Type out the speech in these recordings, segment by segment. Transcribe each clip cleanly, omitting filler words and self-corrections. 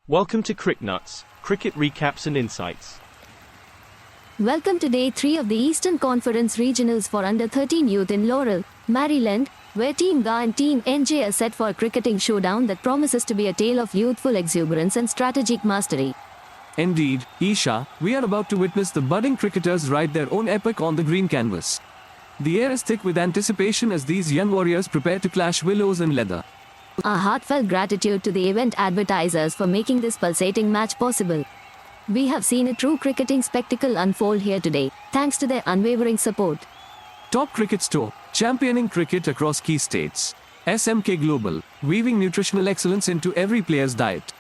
Welcome to CricNuts, cricket recaps and insights. Welcome to Day 3 of the Eastern Conference Regionals for Under-13 Youth in Laurel, Maryland, where Team GA and Team NJ are set for a cricketing showdown that promises to be a tale of youthful exuberance and strategic mastery. Indeed, Isha, we are about to witness the budding cricketers write their own epic on the green canvas. The air is thick with anticipation as these young warriors prepare to clash willows and leather. Our heartfelt gratitude to the event advertisers for making this pulsating match possible. We have seen a true cricketing spectacle unfold here today, thanks to their unwavering support. Top Cricket Store, championing cricket across key states. SMK Global, weaving nutritional excellence into every player's diet.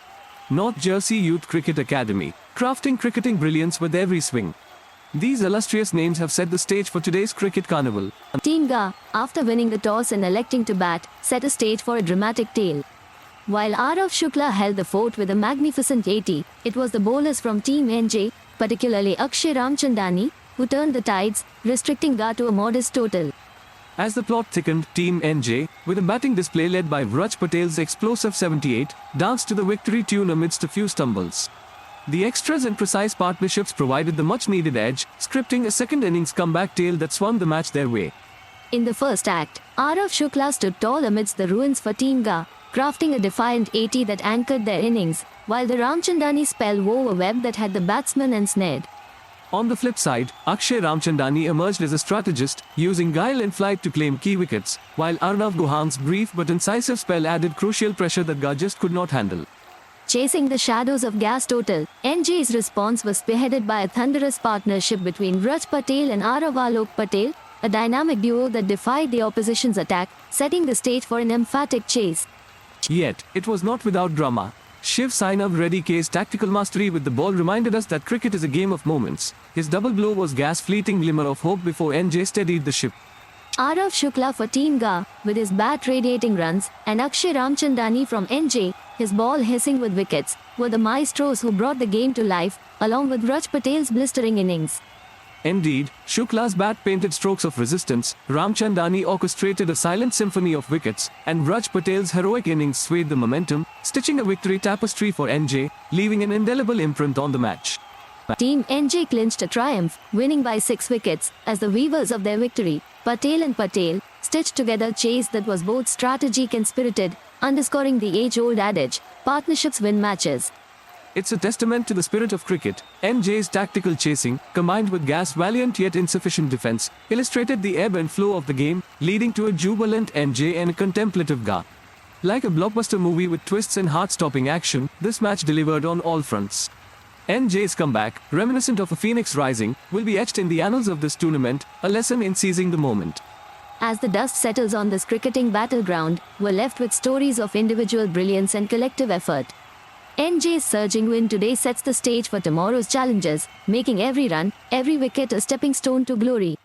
North Jersey Youth Cricket Academy, crafting cricketing brilliance with every swing. These illustrious names have set the stage for today's cricket carnival. Team GA, after winning the toss and electing to bat, set a stage for a dramatic tale. While Arav Shukla held the fort with a magnificent 80, it was the bowlers from Team NJ, particularly Akshay Ramchandani, who turned the tides, restricting GA to a modest total. As the plot thickened, Team NJ, with a batting display led by Vraj Patel's explosive 78, danced to the victory tune amidst a few stumbles. The extras and precise partnerships provided the much-needed edge, scripting a second innings comeback tale that swung the match their way. In the first act, Arav Shukla stood tall amidst the ruins for Team GA, crafting a defiant 80 that anchored their innings, while the Ramchandani spell wove a web that had the batsman ensnared. On the flip side, Akshay Ramchandani emerged as a strategist, using guile and flight to claim key wickets, while Arnav Guhan's brief but incisive spell added crucial pressure that GA just could not handle. Chasing the shadows of GA's total, NJ's response was spearheaded by a thunderous partnership between Vraj Patel and Arav Alok Patel, a dynamic duo that defied the opposition's attack, setting the stage for an emphatic chase. Yet, it was not without drama. Shiv Sainav Reddy K's tactical mastery with the ball reminded us that cricket is a game of moments. His double blow was GA's fleeting glimmer of hope before NJ steadied the ship. Arav Shukla for Team GA, with his bat radiating runs, and Akshay Ramchandani from NJ, his ball hissing with wickets, were the maestros who brought the game to life, along with Vraj Patel's blistering innings. Indeed, Shukla's bat painted strokes of resistance, Ramchandani orchestrated a silent symphony of wickets, and Vraj Patel's heroic innings swayed the momentum, stitching a victory tapestry for NJ, leaving an indelible imprint on the match. Team NJ clinched a triumph, winning by 6 wickets, as the weavers of their victory, Patel and Patel, stitched together a chase that was both strategic and spirited, underscoring the age-old adage, partnerships win matches. It's a testament to the spirit of cricket. NJ's tactical chasing, combined with GA's valiant yet insufficient defense, illustrated the ebb and flow of the game, leading to a jubilant NJ and a contemplative GA. Like a blockbuster movie with twists and heart-stopping action, this match delivered on all fronts. NJ's comeback, reminiscent of a phoenix rising, will be etched in the annals of this tournament, a lesson in seizing the moment. As the dust settles on this cricketing battleground, we're left with stories of individual brilliance and collective effort. NJ's surging win today sets the stage for tomorrow's challenges, making every run, every wicket a stepping stone to glory.